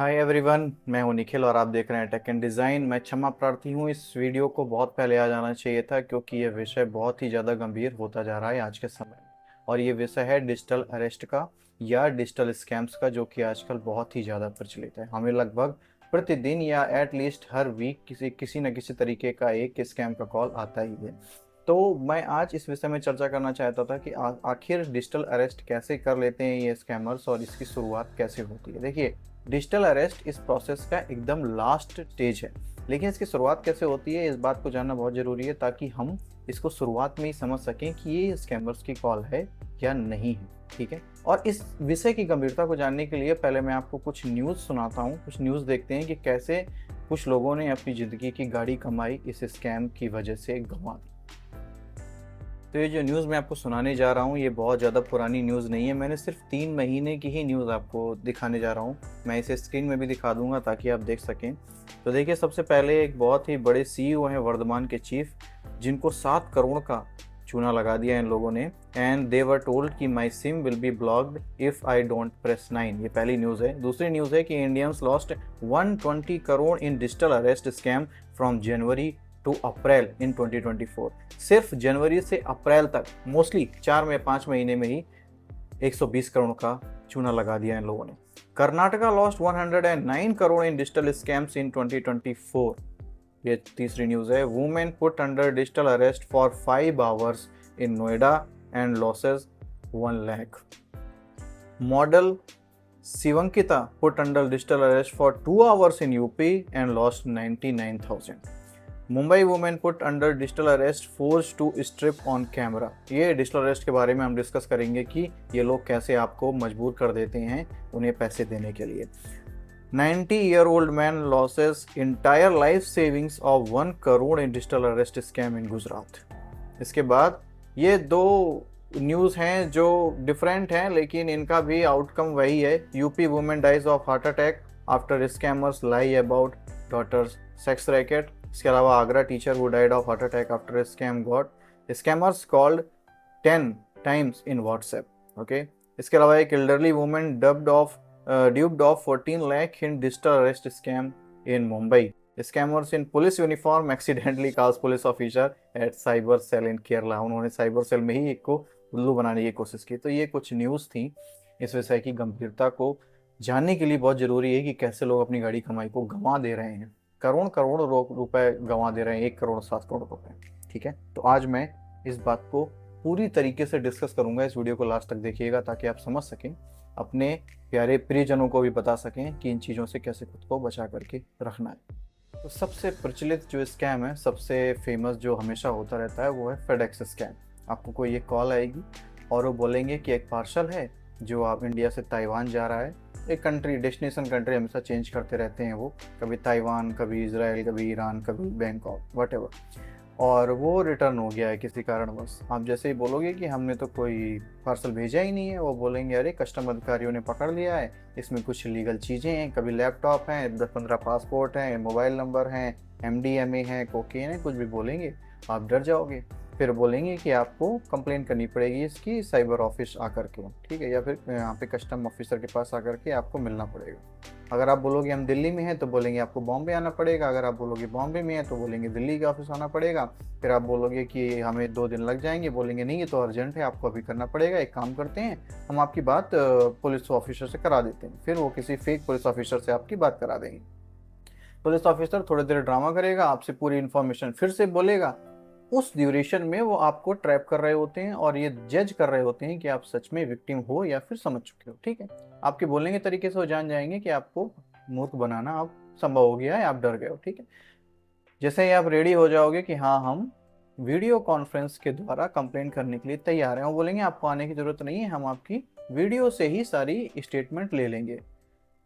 Hi everyone, मैं हूं निखिल और आप देख रहे हैं टेक एंड डिज़ाइन। मैं क्षमा प्रार्थी हूं, इस वीडियो को बहुत पहले आ जाना चाहिए था क्योंकि यह विषय बहुत ही ज़्यादा गंभीर होता जा रहा है आज के समय में। और ये विषय है डिजिटल अरेस्ट का या डिजिटल स्कैम्स का, जो कि आजकल बहुत ही ज़्यादा प्रचलित है। हमें लगभग प्रतिदिन या एटलीस्ट हर वीक किसी न किसी तरीके का एक स्कैम का कॉल आता ही है। तो मैं आज इस विषय में चर्चा करना चाहता था कि आखिर डिजिटल अरेस्ट कैसे कर लेते हैं ये स्कैमर्स और इसकी शुरुआत कैसे होती है। देखिए, डिजिटल अरेस्ट इस प्रोसेस का एकदम लास्ट स्टेज है, लेकिन इसकी शुरुआत कैसे होती है इस बात को जानना बहुत ज़रूरी है, ताकि हम इसको शुरुआत में ही समझ सकें कि ये स्कैमर्स की कॉल है या नहीं है। ठीक है, और इस विषय की गंभीरता को जानने के लिए पहले मैं आपको कुछ न्यूज़ सुनाता हूँ। कुछ न्यूज़ देखते हैं कि कैसे कुछ लोगों ने अपनी ज़िंदगी की गाड़ी कमाई इस स्कैम की वजह से गंवा दी। तो ये जो न्यूज़ मैं आपको सुनाने जा रहा हूँ ये बहुत ज़्यादा पुरानी न्यूज़ नहीं है। मैंने सिर्फ 3 महीने की ही न्यूज़ आपको दिखाने जा रहा हूँ। मैं इसे स्क्रीन में भी दिखा दूंगा ताकि आप देख सकें। तो देखिए, सबसे पहले एक बहुत ही बड़े सीईओ हैं वर्धमान के चीफ, जिनको 7 करोड़ का चूना लगा दिया इन लोगों ने। एंड दे वर टोल्ड कि my SIM will be blocked if I don't press 9। ये पहली न्यूज़ है। दूसरी न्यूज़ है कि Indians lost 120 crore in digital arrest scam from January to April in 2024। सिर्फ जनवरी से अप्रैल तक मोस्टली 4 में 5 महीने में ही 120 करोड़ का चूना लगा दिया इन लोगों ने। Karnataka lost 109 crore in digital scams in 2024। ये तीसरी न्यूज़ है। Women put under digital arrest for 5 hours in Noida and losses 1 lakh. Model Shivankita put under digital arrest for 2 hours in UP and lost 99,000। Mumbai women put under digital arrest force to strip on camera. ये digital arrest के बारे में हम discuss करेंगे कि ये लोग कैसे आपको मजबूर कर देते हैं उन्हें पैसे देने के लिए। 90-year-old man losses entire life savings of 1 crore in digital arrest scam इन गुजरात। इसके बाद ये 2 न्यूज़ हैं जो डिफरेंट हैं, लेकिन इनका भी आउटकम वही है। UP women dies of heart attack after scammers lie about daughter's sex racket. इसके अलावा Agra teacher who died of heart attack after scam got scammers called 10 times in WhatsApp. Okay, इसके अलावा एक elderly women duped of 14 lakh in digital arrest scam in Mumbai. Scammers in police uniform accidentally calls police officer at cyber cell in Kerala. उन्होंने cyber cell में ही एक को उल्लू बनाने की कोशिश की। तो ये कुछ न्यूज़ थी। इस विषय की गंभीरता को जानने के लिए बहुत ज़रूरी है कि कैसे लोग अपनी गाड़ी कमाई को गंवा दे रहे हैं। करोड़ करोड़ रुपए गंवा दे रहे हैं, 1 करोड़ 7 करोड़ रुपए। ठीक है, तो आज मैं इस बात को पूरी तरीके से डिस्कस करूंगा। इस वीडियो को लास्ट तक देखिएगा ताकि आप समझ सकें, अपने प्यारे प्रियजनों को भी बता सकें कि इन चीज़ों से कैसे खुद को बचा करके रखना है। तो सबसे प्रचलित जो स्कैम है, सबसे फेमस जो हमेशा होता रहता है, वो है फेडेक्स स्कैम। आपको कोई एक कॉल आएगी और वो बोलेंगे कि एक पार्सल है जो आप इंडिया से ताइवान जा रहा है। एक कंट्री, डेस्टिनेशन कंट्री हमेशा चेंज करते रहते हैं वो, कभी ताइवान, कभी इजराइल, कभी ईरान, कभी बैंकॉक, वटेवर। और वो रिटर्न हो गया है किसी कारणवश। आप जैसे ही बोलोगे कि हमने तो कोई पार्सल भेजा ही नहीं है, वो बोलेंगे अरे कस्टम अधिकारियों ने पकड़ लिया है, इसमें कुछ लीगल चीज़ें हैं, कभी लैपटॉप हैं, 10-15 पासपोर्ट हैं, मोबाइल नंबर हैं, MDMA है, कोकेन है, कुछ भी बोलेंगे आप डर जाओगे। फिर बोलेंगे कि आपको कंप्लेन करनी पड़ेगी इसकी साइबर ऑफिस आकर के, ठीक है, या फिर यहाँ पे कस्टम ऑफिसर के पास आकर के आपको मिलना पड़ेगा। अगर आप बोलोगे हम दिल्ली में हैं तो बोलेंगे आपको बॉम्बे आना पड़ेगा। अगर आप बोलोगे बॉम्बे में है तो बोलेंगे दिल्ली के ऑफिस आना पड़ेगा। फिर आप बोलोगे कि हमें 2 दिन लग जाएंगे, बोलेंगे नहीं ये तो अर्जेंट है, आपको अभी करना पड़ेगा। एक काम करते हैं, हम आपकी बात पुलिस ऑफिसर से करा देते हैं। फिर वो किसी फेक पुलिस ऑफिसर से आपकी बात करा देंगे। पुलिस ऑफिसर थोड़ी देर ड्रामा करेगा, आपसे पूरी इन्फॉर्मेशन फिर से बोलेगा। उस ड्यूरेशन में वो आपको ट्रैप कर रहे होते हैं और ये जज कर रहे होते हैं कि आप सच में विक्टिम हो या फिर समझ चुके हो। ठीक है, आपके बोलने के तरीके से वो जान जाएंगे कि आपको मूर्ख बनाना अब संभव हो गया है, आप डर गए हो। ठीक है, जैसे ही आप रेडी हो जाओगे कि हाँ हम वीडियो कॉन्फ्रेंस के द्वारा कंप्लेंट करने के लिए तैयार हैं, वो बोलेंगे आपको आने की जरूरत नहीं है, हम आपकी वीडियो से ही सारी स्टेटमेंट ले लेंगे।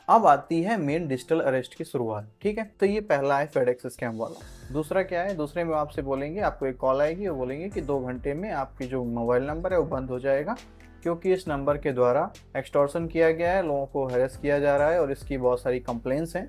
अब आती है मेन डिजिटल अरेस्ट की शुरुआत। ठीक है, तो ये पहला है फेडेक्स स्कैम वाला। दूसरा क्या है? दूसरे में आपसे बोलेंगे, आपको एक कॉल आएगी, वो बोलेंगे कि 2 घंटे में आपकी जो मोबाइल नंबर है वो बंद हो जाएगा, क्योंकि इस नंबर के द्वारा एक्सटॉर्शन किया गया है, लोगों को हैरेस किया जा रहा है और इसकी बहुत सारी कंप्लेंट्स हैं।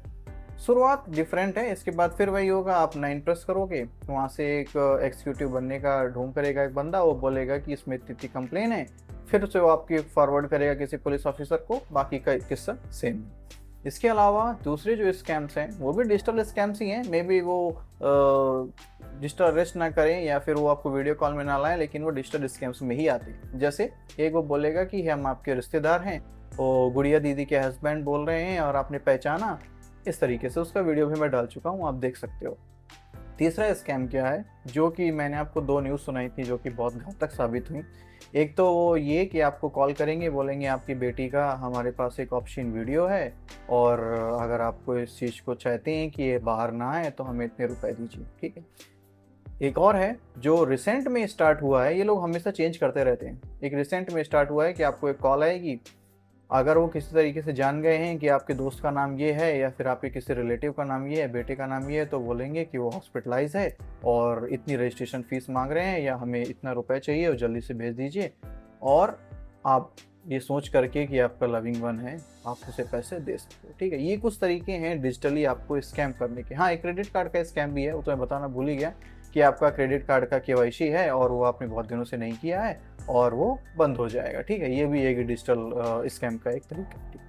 शुरुआत डिफरेंट है, इसके बाद फिर वही होगा, आप 9 प्रेस करोगे, वहाँ से एक एग्जीक्यूटिव बनने का ढूंढ करेगा एक बंदा, वो बोलेगा कि इसमें इतनी कंप्लेन है, फिर से वो आपकी फॉरवर्ड करेगा किसी पुलिस ऑफिसर को, बाकी का किस्सा सेम है। इसके अलावा दूसरे जो स्कैम्स हैं वो भी डिजिटल स्कैम्स ही हैं। मे बी वो डिजिटल अरेस्ट ना करें या फिर वो आपको वीडियो कॉल में ना लाएं, लेकिन वो डिजिटल स्कैम्स में ही आते हैं। जैसे एक वो बोलेगा कि हम आपके रिश्तेदार हैं, वो गुड़िया दीदी के हस्बैंड बोल रहे हैं और आपने पहचाना, इस तरीके से उसका वीडियो भी मैं डाल चुका हूँ, आप देख सकते हो। तीसरा स्कैम क्या है, जो कि मैंने आपको 2 न्यूज़ सुनाई थी जो कि बहुत घातक साबित हुई। एक तो वो ये कि आपको कॉल करेंगे, बोलेंगे आपकी बेटी का हमारे पास एक ऑप्शन वीडियो है और अगर आपको इस चीज़ को चाहते हैं कि ये बाहर ना आए तो हमें इतने रुपए दीजिए, ठीक है। एक और है जो रिसेंट में स्टार्ट हुआ है, ये लोग हमेशा चेंज करते रहते हैं। एक रिसेंट में स्टार्ट हुआ है कि आपको एक कॉल आएगी, अगर वो किसी तरीके से जान गए हैं कि आपके दोस्त का नाम ये है या फिर आपके किसी रिलेटिव का नाम ये है, बेटे का नाम ये है, तो बोलेंगे कि वो हॉस्पिटलाइज है और इतनी रजिस्ट्रेशन फीस मांग रहे हैं या हमें इतना रुपए चाहिए और जल्दी से भेज दीजिए। और आप ये सोच करके कि आपका लविंग वन है, आप उसे पैसे दे सकते हो, ठीक है। ये कुछ तरीके हैं डिजिटली आपको स्कैम करने के। हाँ, एक क्रेडिट कार्ड का स्कैम भी है, वो तो मैं बताना भूल ही गया कि आपका क्रेडिट कार्ड का केवाईसी है और वो आपने बहुत दिनों से नहीं किया है और वो बंद हो जाएगा, ठीक है। ये भी एक डिजिटल स्कैम का एक तरीका है।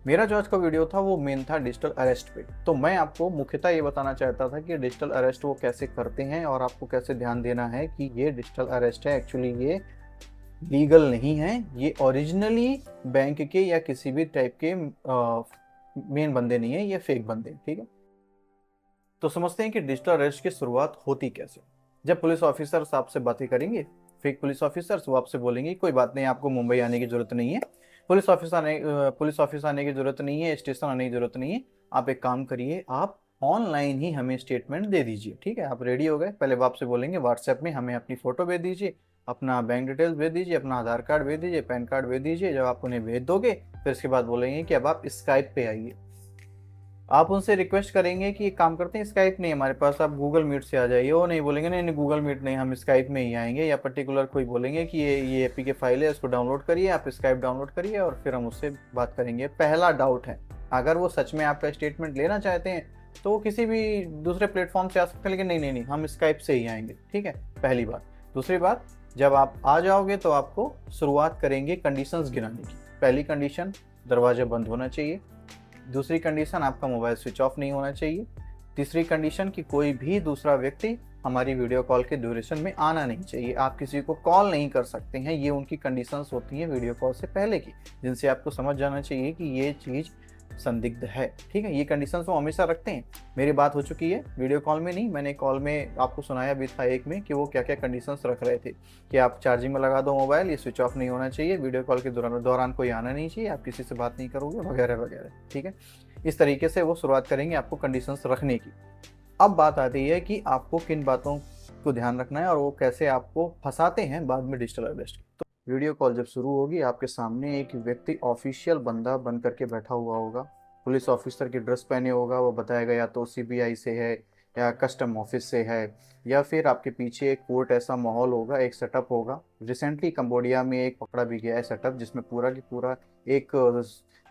मेरा जो आज का वीडियो था वो मेन था डिजिटल अरेस्ट पे। तो मैं आपको मुख्यतः ये बताना चाहता था कि डिजिटल अरेस्ट वो कैसे करते हैं और आपको कैसे ध्यान देना है कि ये डिजिटल अरेस्ट है, एक्चुअली ये लीगल नहीं है, ये ओरिजिनली बैंक के या किसी भी टाइप के मेन बंदे नहीं है, ये फेक बंदे, ठीक है। तो समझते हैं कि डिजिटल अरेस्ट की शुरुआत होती कैसे। जब पुलिस ऑफिसर्स आपसे बातें करेंगे, फेक पुलिस ऑफिसर्स, वो आपसे बोलेंगे कोई बात नहीं, आपको मुंबई आने की जरूरत नहीं है, पुलिस ऑफिस आने की जरूरत नहीं है, स्टेशन आने की जरूरत नहीं है, आप एक काम करिए, आप ऑनलाइन ही हमें स्टेटमेंट दे दीजिए, ठीक है। आप रेडी हो गए, पहले वो आपसे बोलेंगे व्हाट्सएप में हमें अपनी फोटो भेज दीजिए, अपना बैंक डिटेल्स भेज दीजिए, अपना आधार कार्ड भेज दीजिए, पैन कार्ड भेज दीजिए। जब आप उन्हें भेज दोगे फिर इसके बाद बोलेंगे कि अब आप स्काइप पे आइए। आप उनसे रिक्वेस्ट करेंगे कि एक काम करते हैं, स्काइप नहीं हमारे पास, आप गूगल मीट से आ जाइए। वो नहीं बोलेंगे नहीं नहीं गूगल मीट नहीं, हम स्काइप में ही आएंगे, या पर्टिकुलर कोई बोलेंगे कि ये एपीके फाइल है, इसको डाउनलोड करिए, आप स्काइप डाउनलोड करिए और फिर हम उससे बात करेंगे। पहला डाउट है, अगर वो सच में आपका स्टेटमेंट लेना चाहते हैं तो वो किसी भी दूसरे प्लेटफॉर्म से आ सकते हैं, लेकिन नहीं नहीं नहीं, हम स्काइप से ही आएंगे, ठीक है, पहली बात। दूसरी बात, जब आप आ जाओगे तो आपको शुरुआत करेंगे कंडीशंस गिनाने की। पहली कंडीशन, दरवाजा बंद होना चाहिए। दूसरी कंडीशन, आपका मोबाइल स्विच ऑफ नहीं होना चाहिए। तीसरी कंडीशन कि कोई भी दूसरा व्यक्ति हमारी वीडियो कॉल के ड्यूरेशन में आना नहीं चाहिए, आप किसी को कॉल नहीं कर सकते हैं। ये उनकी कंडीशंस होती हैं वीडियो कॉल से पहले की, जिनसे आपको समझ जाना चाहिए कि ये चीज़ संदिग्ध है, ठीक है। ये कंडीशंस वो हमेशा रखते हैं। मेरी बात हो चुकी है वीडियो कॉल में नहीं, मैंने कॉल में आपको सुनाया भी था एक में कि वो क्या क्या कंडीशंस रख रहे थे कि आप चार्जिंग में लगा दो मोबाइल, ये स्विच ऑफ नहीं होना चाहिए, वीडियो कॉल के दौरान कोई आना नहीं चाहिए, आप किसी से बात नहीं करोगे, वगैरह वगैरह, ठीक है। इस तरीके से वो शुरुआत करेंगे आपको कंडीशंस रखने की। अब बात आती है कि आपको किन बातों को ध्यान रखना है और वो कैसे आपको फंसाते हैं बाद में डिजिटल अरेस्ट। तो वीडियो कॉल जब शुरू होगी, आपके सामने एक व्यक्ति ऑफिशियल बंदा बन करके बैठा हुआ होगा, पुलिस ऑफिसर की ड्रेस पहने होगा, वो बताएगा या तो सीबीआई से है या कस्टम ऑफिस से है, या फिर आपके पीछे एक कोर्ट ऐसा माहौल होगा, एक सेटअप होगा। रिसेंटली कंबोडिया में एक पकड़ा भी गया है सेटअप, जिसमें पूरा की पूरा एक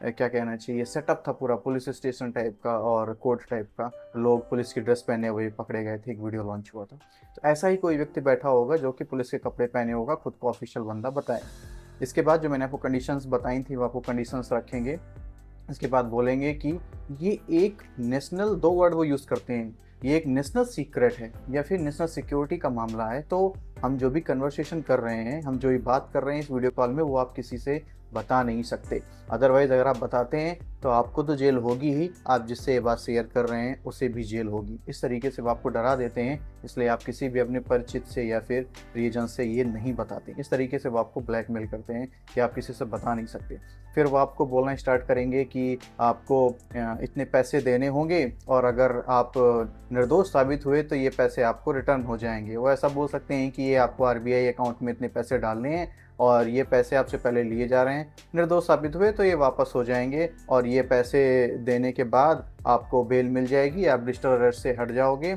क्या कहना चाहिए, सेटअप था पूरा पुलिस स्टेशन टाइप का और कोर्ट टाइप का, लोग पुलिस की ड्रेस पहने हुए पकड़े गए थे, एक वीडियो लॉन्च हुआ था। तो ऐसा ही कोई व्यक्ति बैठा होगा जो कि पुलिस के कपड़े पहने होगा, खुद को ऑफिशियल बंदा बताए। इसके बाद जो मैंने आपको कंडीशंस बताई थी वो आपको कंडीशंस रखेंगे। इसके बाद बोलेंगे कि ये एक नेशनल, 2 वर्ड वो यूज़ करते हैं, ये एक नेशनल सीक्रेट है या फिर नेशनल सिक्योरिटी का मामला है, तो हम जो भी कन्वर्सेशन कर रहे हैं, हम जो भी बात कर रहे हैं इस वीडियो कॉल में, वो आप किसी से बता नहीं सकते। अदरवाइज़ अगर आप बताते हैं तो आपको तो जेल होगी ही, आप जिससे ये बात शेयर कर रहे हैं उसे भी जेल होगी। इस तरीके से वो आपको डरा देते हैं, इसलिए आप किसी भी अपने परिचित से या फिर परिजन से ये नहीं बताते। इस तरीके से वो आपको ब्लैकमेल करते हैं कि आप किसी से बता नहीं सकते। फिर वो आपको बोलना स्टार्ट करेंगे कि आपको इतने पैसे देने होंगे और अगर आप निर्दोष साबित हुए तो ये पैसे आपको रिटर्न हो जाएंगे। वो ऐसा बोल सकते हैं कि ये आपको आरबीआई अकाउंट में इतने पैसे डालने हैं और ये पैसे आपसे पहले लिए जा रहे हैं, निर्दोष साबित हुए तो ये वापस हो जाएंगे और ये पैसे देने के बाद आपको बेल मिल जाएगी, आप डिजिटल अरेस्ट से हट जाओगे।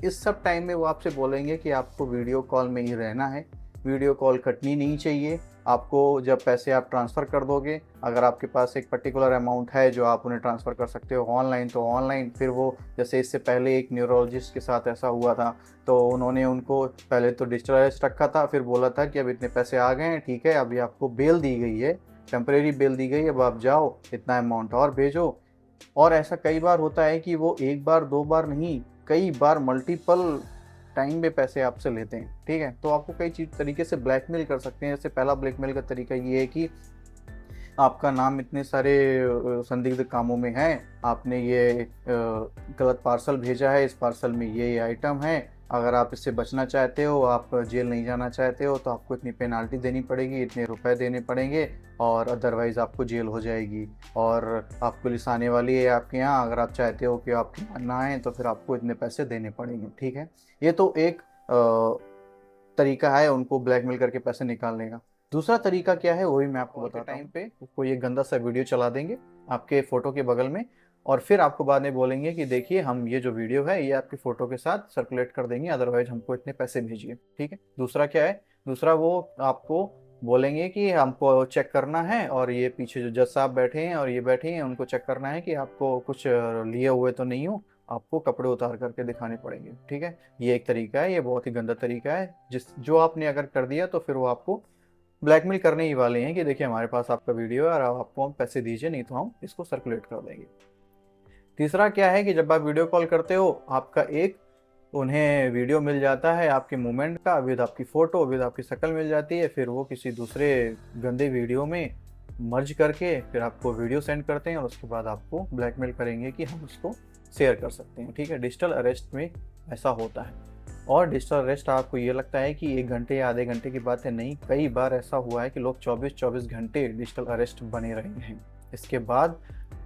इस सब टाइम में वो आपसे बोलेंगे कि आपको वीडियो कॉल में ही रहना है, वीडियो कॉल कटनी नहीं चाहिए। आपको जब पैसे आप ट्रांसफ़र कर दोगे, अगर आपके पास एक पर्टिकुलर अमाउंट है जो आप उन्हें ट्रांसफ़र कर सकते हो ऑनलाइन तो ऑनलाइन। फिर वो जैसे इससे पहले एक न्यूरोलॉजिस्ट के साथ ऐसा हुआ था, तो उन्होंने उनको पहले तो डिजिटल अरेस्ट रखा था, फिर बोला था कि अब इतने पैसे आ गए हैं, ठीक है, अभी आपको बेल दी गई है, टेम्परेरी बेल दी गई है, अब आप जाओ इतना अमाउंट और भेजो, और ऐसा कई बार होता है कि वो एक बार दो बार नहीं, कई बार मल्टीपल टाइम में पैसे आपसे लेते हैं। ठीक है, तो आपको कई चीज तरीके से ब्लैकमेल कर सकते हैं। जैसे पहला ब्लैकमेल का तरीका ये है कि आपका नाम इतने सारे संदिग्ध कामों में है, आपने ये गलत पार्सल भेजा है, इस पार्सल में ये आइटम है, अगर आप इससे बचना चाहते हो, आप जेल नहीं जाना चाहते हो, तो आपको इतनी पेनाल्टी देनी पड़ेगी, इतने रुपए देने पड़ेंगे, और अदरवाइज़ आपको जेल हो जाएगी, और आप पुलिस आने वाली है आपके यहाँ, अगर आप चाहते हो कि आपके यहाँ ना आए तो फिर आपको इतने पैसे देने पड़ेंगे। ठीक है, ये तो एक तरीका है उनको ब्लैकमेल करके पैसे निकालने का। दूसरा तरीका क्या है वही मैं आपको बताता हूँ। टाइम पे कोई एक गंदा सा वीडियो चला देंगे आपके फोटो के बगल में, और फिर आपको बाद में बोलेंगे कि देखिए हम ये जो वीडियो है ये आपकी फोटो के साथ सर्कुलेट कर देंगे, अदरवाइज हमको इतने पैसे भेजिए। ठीक है, दूसरा क्या है, दूसरा वो आपको बोलेंगे कि हमको चेक करना है, और ये पीछे जो जज साहब बैठे हैं और ये बैठे हैं उनको चेक करना है कि आपको कुछ लिए हुए तो नहीं हो, आपको कपड़े उतार करके दिखाने पड़ेंगे। ठीक है, ये एक तरीका है, ये बहुत ही गंदा तरीका है, जो आपने अगर कर दिया तो फिर वो आपको ब्लैकमेल करने ही वाले हैं कि देखिए हमारे पास आपका वीडियो है और आप आपको हम पैसे दीजिए, नहीं तो हम इसको सर्कुलेट कर देंगे। तीसरा क्या है कि जब आप वीडियो कॉल करते हो, आपका एक उन्हें वीडियो मिल जाता है आपके मूवमेंट का, विद आपकी फ़ोटो, विद आपकी शक्ल मिल जाती है, फिर वो किसी दूसरे गंदे वीडियो में मर्ज करके फिर आपको वीडियो सेंड करते हैं, और उसके बाद आपको ब्लैकमेल करेंगे कि हम उसको शेयर कर सकते हैं। ठीक है, डिजिटल अरेस्ट में ऐसा होता है। और डिजिटल अरेस्ट आपको ये लगता है कि 1 घंटे या आधे घंटे की बात है, नहीं, कई बार ऐसा हुआ है कि लोग 24-24 घंटे डिजिटल अरेस्ट बने रहे हैं। इसके बाद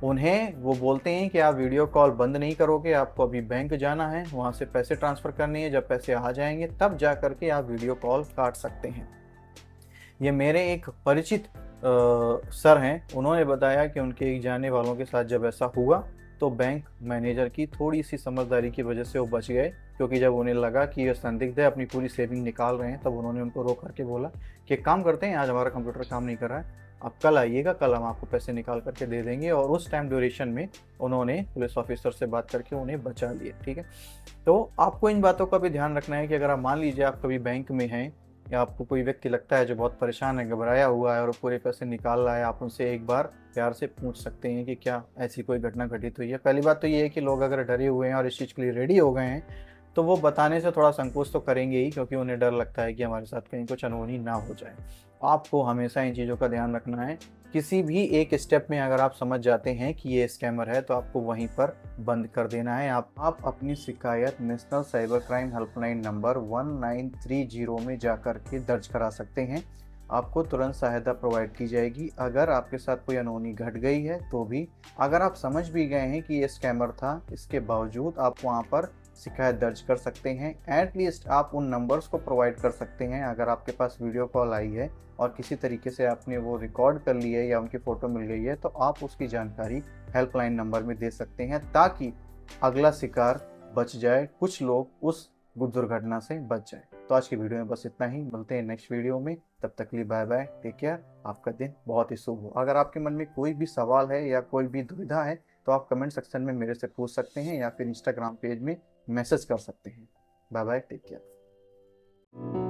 उन्हें वो बोलते हैं कि आप वीडियो कॉल बंद नहीं करोगे, आपको अभी बैंक जाना है, वहाँ से पैसे ट्रांसफ़र करने हैं, जब पैसे आ जाएंगे तब जा करके आप वीडियो कॉल काट सकते हैं। ये मेरे एक परिचित सर हैं, उन्होंने बताया कि उनके एक जाने वालों के साथ जब ऐसा हुआ तो बैंक मैनेजर की थोड़ी सी समझदारी की वजह से वो बच गए, क्योंकि जब उन्हें लगा कि ये संदिग्ध है अपनी पूरी सेविंग निकाल रहे हैं, तब उन्होंने उनको रोक करके बोला कि एक काम करते हैं, आज हमारा कंप्यूटर काम नहीं कर रहा है, आप कल आइएगा, कल हम आपको पैसे निकाल करके दे देंगे। और उस टाइम ड्यूरेशन में उन्होंने पुलिस ऑफिसर से बात करके उन्हें बचा लिया। ठीक है, तो आपको इन बातों का भी ध्यान रखना है कि अगर आप मान लीजिए आप कभी बैंक में हैं, या आपको कोई व्यक्ति लगता है जो बहुत परेशान है, घबराया हुआ है और पूरे पैसे निकाल रहा है, आप उनसे एक बार प्यार से पूछ सकते हैं कि क्या ऐसी कोई घटना घटित हुई है। पहली बात तो ये है कि लोग अगर डरे हुए हैं और इस चीज़ के लिए रेडी हो गए हैं, तो वो बताने से थोड़ा संकोच तो करेंगे ही, क्योंकि उन्हें डर लगता है कि हमारे साथ कहीं कुछ अनहोनी ना हो जाए। आपको हमेशा इन चीज़ों का ध्यान रखना है। किसी भी एक स्टेप में अगर आप समझ जाते हैं कि ये स्कैमर है, तो आपको वहीं पर बंद कर देना है। आप अपनी शिकायत national cyber crime helpline number 1930 में जाकर के दर्ज करा सकते हैं। आपको तुरंत सहायता प्रोवाइड की जाएगी। अगर आपके साथ कोई अनहोनी घट गई है तो भी, अगर आप समझ भी गए हैं कि ये स्कैमर था, इसके बावजूद आप वहाँ पर शिकायत दर्ज कर सकते हैं। एटलीस्ट आप उन नंबर्स को प्रोवाइड कर सकते हैं। अगर आपके पास वीडियो कॉल आई है और किसी तरीके से आपने वो रिकॉर्ड कर ली है या उनकी फ़ोटो मिल गई है, तो आप उसकी जानकारी हेल्पलाइन नंबर में दे सकते हैं, ताकि अगला शिकार बच जाए, कुछ लोग उस दुर्घटना से बच जाए। तो आज की वीडियो में बस इतना ही, मिलते हैं नेक्स्ट वीडियो में, तब तक के लिए बाय बाय, टेक केयर, आपका दिन बहुत ही शुभ हो। अगर आपके मन में कोई भी सवाल है या कोई भी दुविधा है, तो आप कमेंट सेक्शन में मेरे से पूछ सकते हैं, या फिर इंस्टाग्राम पेज में मैसेज कर सकते हैं। Bye bye, take care.